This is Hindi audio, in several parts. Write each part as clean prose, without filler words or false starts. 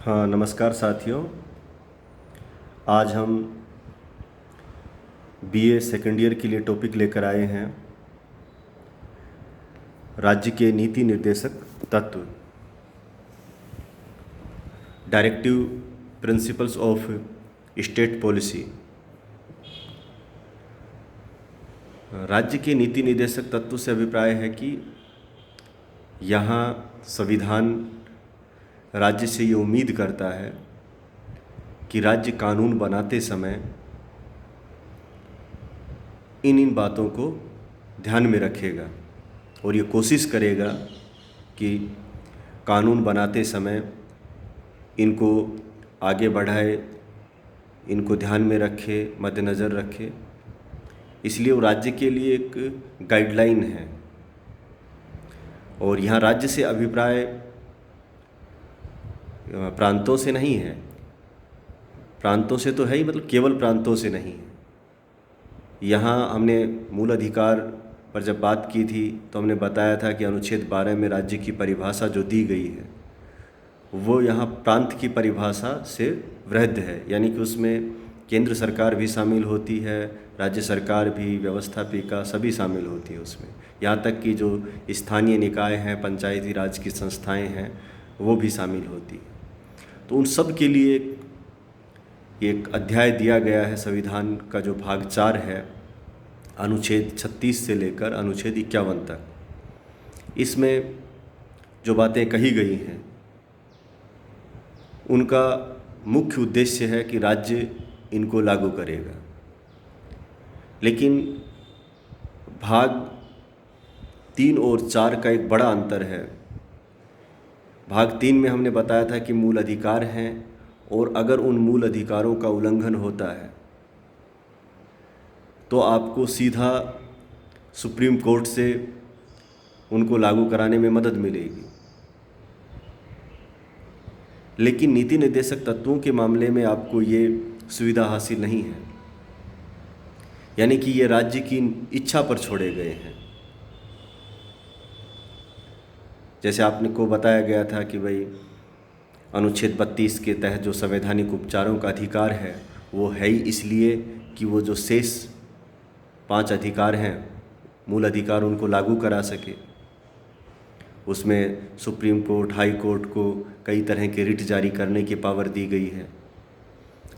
हाँ, नमस्कार साथियों। आज हम बीए सेकेंड ईयर के लिए टॉपिक लेकर आए हैं, राज्य के नीति निर्देशक तत्व, directive principles of state policy. राज्य के नीति निर्देशक तत्व से अभिप्राय है कि यहाँ संविधान राज्य से ये उम्मीद करता है कि राज्य कानून बनाते समय इन बातों को ध्यान में रखेगा और ये कोशिश करेगा कि कानून बनाते समय इनको आगे बढ़ाए, इनको ध्यान में रखे, मद्देनज़र रखे। इसलिए वो राज्य के लिए एक गाइडलाइन है। और यहाँ राज्य से अभिप्राय प्रांतों से नहीं है, प्रांतों से तो है ही, मतलब केवल प्रांतों से नहीं है। यहाँ हमने मूल अधिकार पर जब बात की थी तो हमने बताया था कि अनुच्छेद 12 में राज्य की परिभाषा जो दी गई है वो यहाँ प्रांत की परिभाषा से वृहद है, यानी कि उसमें केंद्र सरकार भी शामिल होती है, राज्य सरकार भी, व्यवस्थापिका सभी शामिल होती है उसमें। यहाँ तक कि जो स्थानीय निकाय हैं, पंचायती राज की संस्थाएं हैं, वो भी शामिल होती है। तो उन सब के लिए एक अध्याय दिया गया है संविधान का, जो भाग 4 है, अनुच्छेद 36 से लेकर अनुच्छेद 51 तक। इसमें जो बातें कही गई हैं उनका मुख्य उद्देश्य है कि राज्य इनको लागू करेगा। लेकिन भाग 3 और 4 का एक बड़ा अंतर है। भाग 3 में हमने बताया था कि मूल अधिकार हैं और अगर उन मूल अधिकारों का उल्लंघन होता है तो आपको सीधा सुप्रीम कोर्ट से उनको लागू कराने में मदद मिलेगी। लेकिन नीति निर्देशक तत्वों के मामले में आपको ये सुविधा हासिल नहीं है, यानी कि ये राज्य की इच्छा पर छोड़े गए हैं। जैसे आपने को बताया गया था कि भाई अनुच्छेद 32 के तहत जो संवैधानिक उपचारों का अधिकार है वो है ही इसलिए कि वो जो शेष 5 अधिकार हैं, मूल अधिकार, उनको लागू करा सके। उसमें सुप्रीम कोर्ट, हाई कोर्ट को कई तरह के रिट जारी करने की पावर दी गई है।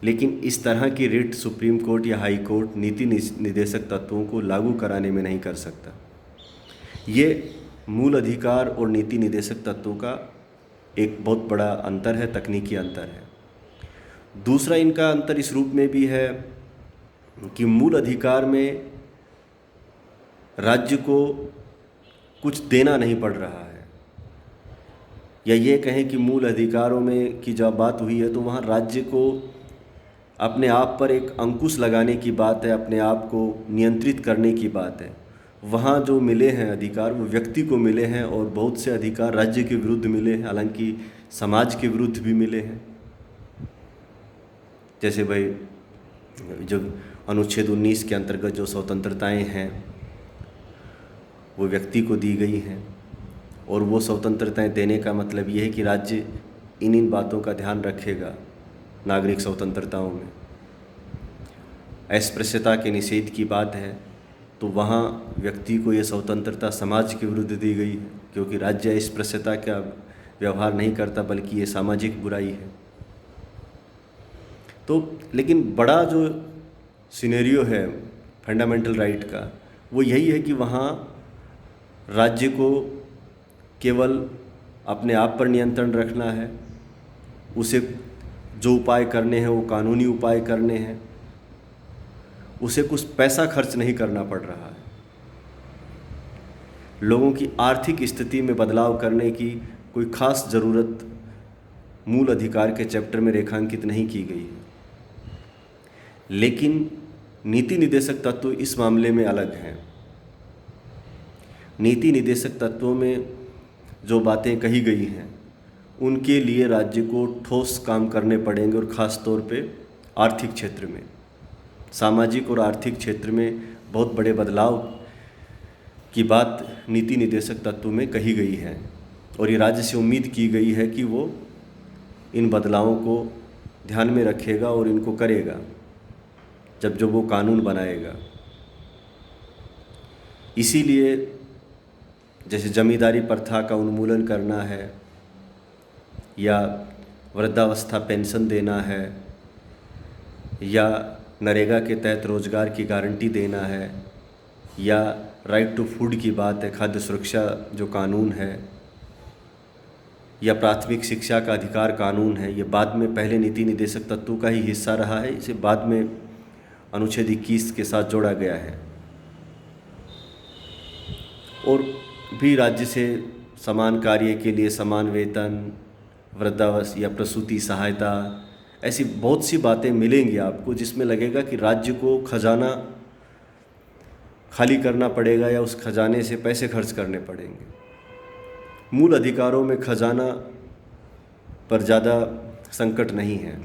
लेकिन इस तरह की रिट सुप्रीम कोर्ट या हाई कोर्ट नीति निर्देशक तत्वों को लागू कराने में नहीं कर सकता। ये मूल अधिकार और नीति निर्देशक तत्वों का एक बहुत बड़ा अंतर है, तकनीकी अंतर है। दूसरा इनका अंतर इस रूप में भी है कि मूल अधिकार में राज्य को कुछ देना नहीं पड़ रहा है, या ये कहें कि मूल अधिकारों में की जब बात हुई है तो वहाँ राज्य को अपने आप पर एक अंकुश लगाने की बात है, अपने आप को नियंत्रित करने की बात है। वहाँ जो मिले हैं अधिकार वो व्यक्ति को मिले हैं और बहुत से अधिकार राज्य के विरुद्ध मिले हैं, हालांकि समाज के विरुद्ध भी मिले हैं। जैसे भाई जब अनुच्छेद 19 के अंतर्गत जो स्वतंत्रताएं हैं वो व्यक्ति को दी गई हैं, और वो स्वतंत्रताएं देने का मतलब ये है कि राज्य इन बातों का ध्यान रखेगा नागरिक स्वतंत्रताओं में। अस्पृश्यता के निषेध की बात है तो वहाँ व्यक्ति को ये स्वतंत्रता समाज के विरुद्ध दी गई है, क्योंकि राज्य अस्पृश्यता का व्यवहार नहीं करता बल्कि ये सामाजिक बुराई है। तो लेकिन बड़ा जो सिनेरियो है फंडामेंटल राइट का वो यही है कि वहाँ राज्य को केवल अपने आप पर नियंत्रण रखना है, उसे जो उपाय करने हैं वो कानूनी उपाय करने हैं, उसे कुछ पैसा खर्च नहीं करना पड़ रहा है। लोगों की आर्थिक स्थिति में बदलाव करने की कोई खास ज़रूरत मूल अधिकार के चैप्टर में रेखांकित नहीं की गई है। लेकिन नीति निर्देशक तत्व इस मामले में अलग हैं। नीति निर्देशक तत्वों में जो बातें कही गई हैं उनके लिए राज्य को ठोस काम करने पड़ेंगे, और ख़ास तौर पे आर्थिक क्षेत्र में, सामाजिक और आर्थिक क्षेत्र में बहुत बड़े बदलाव की बात नीति निर्देशक तत्व में कही गई है। और ये राज्य से उम्मीद की गई है कि वो इन बदलावों को ध्यान में रखेगा और इनको करेगा जब वो कानून बनाएगा। इसीलिए जैसे जमींदारी प्रथा का उन्मूलन करना है, या वृद्धावस्था पेंशन देना है, या नरेगा के तहत रोज़गार की गारंटी देना है, या राइट टू फूड की बात है, खाद्य सुरक्षा जो कानून है, या प्राथमिक शिक्षा का अधिकार कानून है, ये बाद में पहले नीति निर्देशक तत्वों का ही हिस्सा रहा है। इसे बाद में अनुच्छेद 21 के साथ जोड़ा गया है। और भी राज्य से समान कार्य के लिए समान वेतन, वृद्धावस्था या प्रसूति सहायता, ऐसी बहुत सी बातें मिलेंगी आपको जिसमें लगेगा कि राज्य को खजाना खाली करना पड़ेगा या उस खजाने से पैसे खर्च करने पड़ेंगे। मूल अधिकारों में खजाना पर ज़्यादा संकट नहीं है।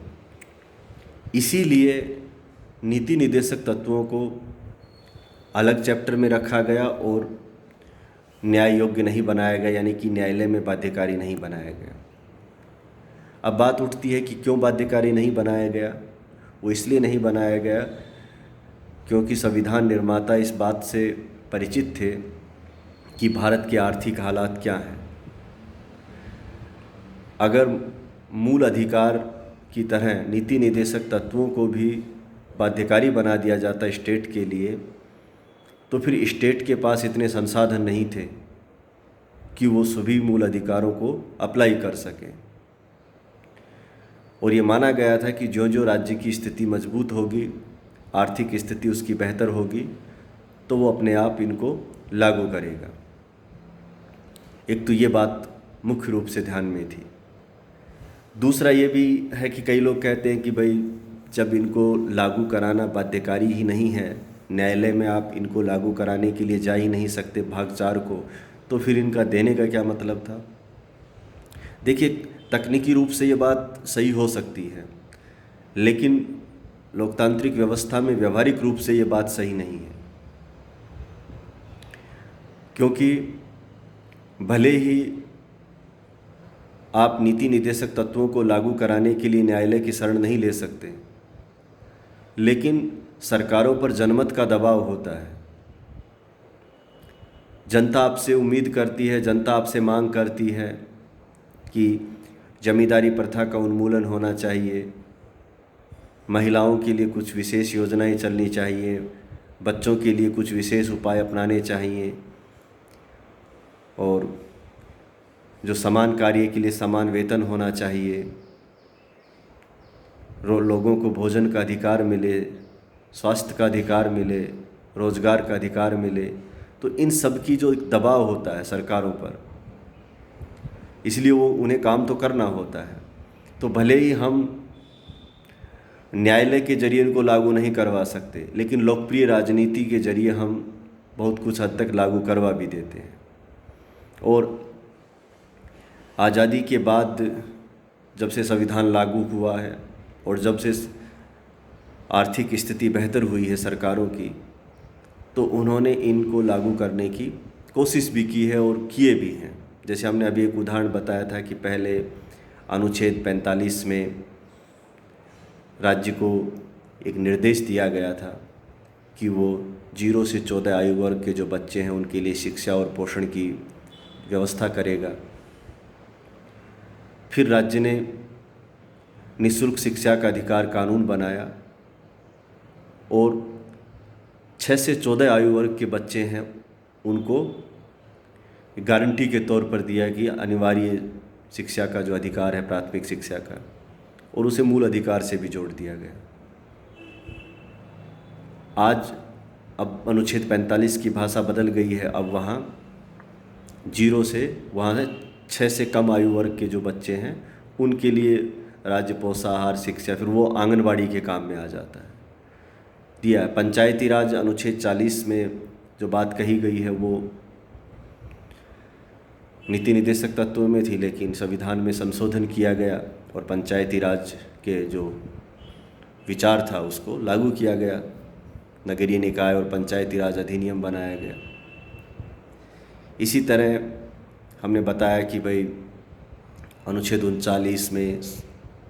इसीलिए नीति निर्देशक तत्वों को अलग चैप्टर में रखा गया और न्याय योग्य नहीं बनाया गया, यानी कि न्यायालय में बाध्यकारी नहीं बनाया गया। अब बात उठती है कि क्यों बाध्यकारी नहीं बनाया गया। वो इसलिए नहीं बनाया गया क्योंकि संविधान निर्माता इस बात से परिचित थे कि भारत के आर्थिक हालात क्या हैं। अगर मूल अधिकार की तरह नीति निर्देशक तत्वों को भी बाध्यकारी बना दिया जाता स्टेट के लिए, तो फिर स्टेट के पास इतने संसाधन नहीं थे कि वो सभी मूल अधिकारों को अप्लाई कर सकें। और ये माना गया था कि जो राज्य की स्थिति मजबूत होगी, आर्थिक स्थिति उसकी बेहतर होगी, तो वो अपने आप इनको लागू करेगा। एक तो ये बात मुख्य रूप से ध्यान में थी। दूसरा ये भी है कि कई लोग कहते हैं कि भाई जब इनको लागू कराना बाध्यकारी ही नहीं है, न्यायालय में आप इनको लागू कराने के लिए जा ही नहीं सकते भाग 4 को, तो फिर इनका देने का क्या मतलब था। देखिए, तकनीकी रूप से ये बात सही हो सकती है, लेकिन लोकतांत्रिक व्यवस्था में व्यवहारिक रूप से ये बात सही नहीं है। क्योंकि भले ही आप नीति निर्देशक तत्वों को लागू कराने के लिए न्यायालय की शरण नहीं ले सकते, लेकिन सरकारों पर जनमत का दबाव होता है। जनता आपसे उम्मीद करती है, जनता आपसे मांग करती है कि जमींदारी प्रथा का उन्मूलन होना चाहिए, महिलाओं के लिए कुछ विशेष योजनाएं चलनी चाहिए, बच्चों के लिए कुछ विशेष उपाय अपनाने चाहिए, और जो समान कार्य के लिए समान वेतन होना चाहिए, लोगों को भोजन का अधिकार मिले, स्वास्थ्य का अधिकार मिले, रोज़गार का अधिकार मिले। तो इन सब की जो दबाव होता है सरकारों पर, इसलिए वो उन्हें काम तो करना होता है। तो भले ही हम न्यायालय के जरिए इनको लागू नहीं करवा सकते, लेकिन लोकप्रिय राजनीति के जरिए हम बहुत कुछ हद तक लागू करवा भी देते हैं। और आज़ादी के बाद जब से संविधान लागू हुआ है और जब से आर्थिक स्थिति बेहतर हुई है सरकारों की, तो उन्होंने इनको लागू करने की कोशिश भी की है और किए भी हैं। जैसे हमने अभी एक उदाहरण बताया था कि पहले अनुच्छेद 45 में राज्य को एक निर्देश दिया गया था कि वो 0 से 14 आयु वर्ग के जो बच्चे हैं उनके लिए शिक्षा और पोषण की व्यवस्था करेगा। फिर राज्य ने निःशुल्क शिक्षा का अधिकार कानून बनाया और 6 से 14 आयु वर्ग के बच्चे हैं उनको गारंटी के तौर पर दिया कि अनिवार्य शिक्षा का जो अधिकार है प्राथमिक शिक्षा का, और उसे मूल अधिकार से भी जोड़ दिया गया। आज अब अनुच्छेद 45 की भाषा बदल गई है। अब वहाँ 0 से 6 से कम आयु वर्ग के जो बच्चे हैं उनके लिए राज्य पोषाहार शिक्षा, फिर वो आंगनबाड़ी के काम में आ जाता है, दिया है। पंचायती राज अनुच्छेद 40 में जो बात कही गई है वो नीति निर्देशक तत्वों में थी, लेकिन संविधान में संशोधन किया गया और पंचायती राज के जो विचार था उसको लागू किया गया। नगरीय निकाय और पंचायती राज अधिनियम बनाया गया। इसी तरह हमने बताया कि भाई अनुच्छेद 39 में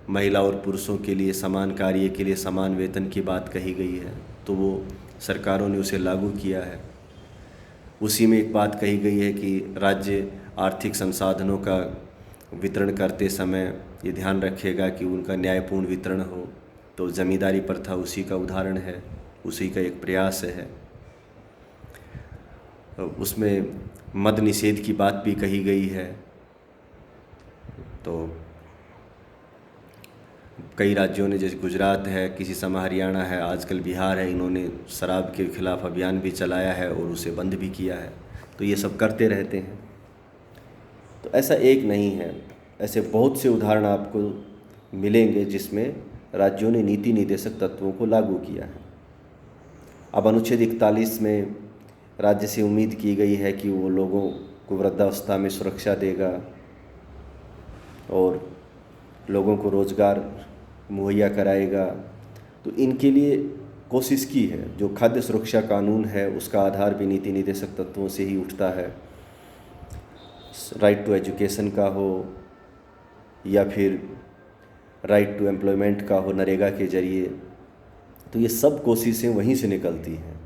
महिला और पुरुषों के लिए समान कार्य के लिए समान वेतन की बात कही गई है, तो वो सरकारों ने उसे लागू किया है। उसी में एक बात कही गई है कि राज्य आर्थिक संसाधनों का वितरण करते समय ये ध्यान रखेगा कि उनका न्यायपूर्ण वितरण हो। तो ज़मींदारी प्रथा उसी का उदाहरण है, उसी का एक प्रयास है। उसमें मद निषेध की बात भी कही गई है। तो कई राज्यों ने, जैसे गुजरात है, किसी समय हरियाणा है, आजकल बिहार है, इन्होंने शराब के खिलाफ अभियान भी चलाया है और उसे बंद भी किया है। तो ये सब करते रहते हैं। तो ऐसा एक नहीं है, ऐसे बहुत से उदाहरण आपको मिलेंगे जिसमें राज्यों ने नीति निर्देशक तत्वों को लागू किया है। अब अनुच्छेद 41 में राज्य से उम्मीद की गई है कि वो लोगों को वृद्धावस्था में सुरक्षा देगा और लोगों को रोज़गार मुहैया कराएगा। तो इनके लिए कोशिश की है। जो खाद्य सुरक्षा कानून है उसका आधार भी नीति निर्देशक तत्वों से ही उठता है। राइट टू एजुकेशन का हो या फिर राइट टू एम्प्लॉयमेंट का हो नरेगा के ज़रिए, तो ये सब कोशिशें वहीं से निकलती हैं।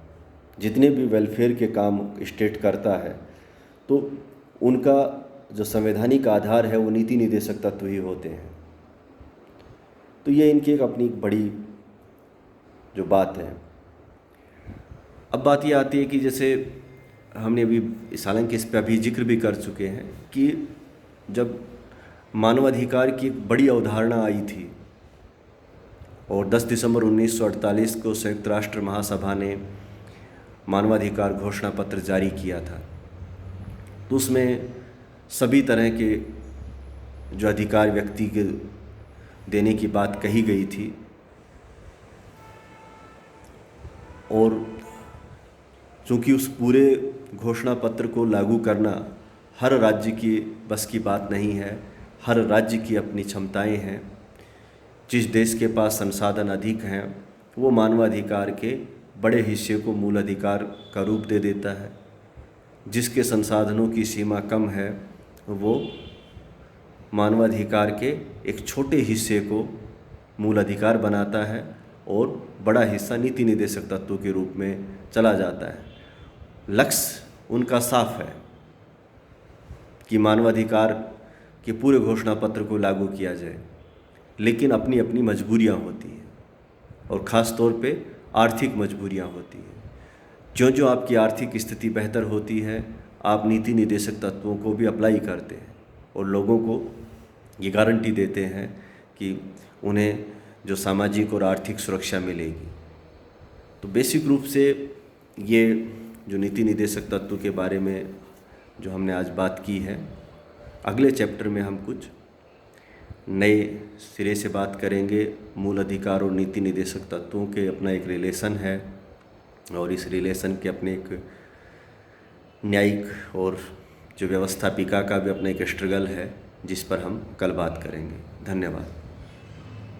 जितने भी वेलफेयर के काम स्टेट करता है तो उनका जो संवैधानिक आधार है वो नीति निर्देशक तत्व ही होते हैं। तो ये इनकी एक अपनी बड़ी जो बात है। अब बात ये आती है कि जैसे हमने अभी हालांकि इस पर अभी जिक्र भी कर चुके हैं कि जब मानवाधिकार की एक बड़ी अवधारणा आई थी और 10 दिसंबर 1948 को संयुक्त राष्ट्र महासभा ने मानवाधिकार घोषणा पत्र जारी किया था, तो उसमें सभी तरह के जो अधिकार व्यक्ति के देने की बात कही गई थी। और चूँकि उस पूरे घोषणा पत्र को लागू करना हर राज्य की बस की बात नहीं है, हर राज्य की अपनी क्षमताएं हैं। जिस देश के पास संसाधन अधिक हैं वो मानवाधिकार के बड़े हिस्से को मूल अधिकार का रूप दे देता है। जिसके संसाधनों की सीमा कम है वो मानवाधिकार के एक छोटे हिस्से को मूल अधिकार बनाता है और बड़ा हिस्सा नीति निर्देशक तत्वों के रूप में चला जाता है। लक्ष्य उनका साफ है कि मानवाधिकार के पूरे घोषणा पत्र को लागू किया जाए, लेकिन अपनी अपनी मजबूरियां होती हैं और ख़ास तौर पे आर्थिक मजबूरियां होती हैं। जो जो आपकी आर्थिक स्थिति बेहतर होती है आप नीति निर्देशक तत्वों को भी अप्लाई करते हैं और लोगों को ये गारंटी देते हैं कि उन्हें जो सामाजिक और आर्थिक सुरक्षा मिलेगी। तो बेसिक रूप से ये जो नीति निर्देशक तत्व के बारे में जो हमने आज बात की है, अगले चैप्टर में हम कुछ नए सिरे से बात करेंगे। मूल अधिकार और नीति निर्देशक तत्वों के अपना एक रिलेशन है और इस रिलेशन के अपने एक न्यायिक और जो व्यवस्थापिका का भी अपना एक स्ट्रगल है, जिस पर हम कल बात करेंगे। धन्यवाद।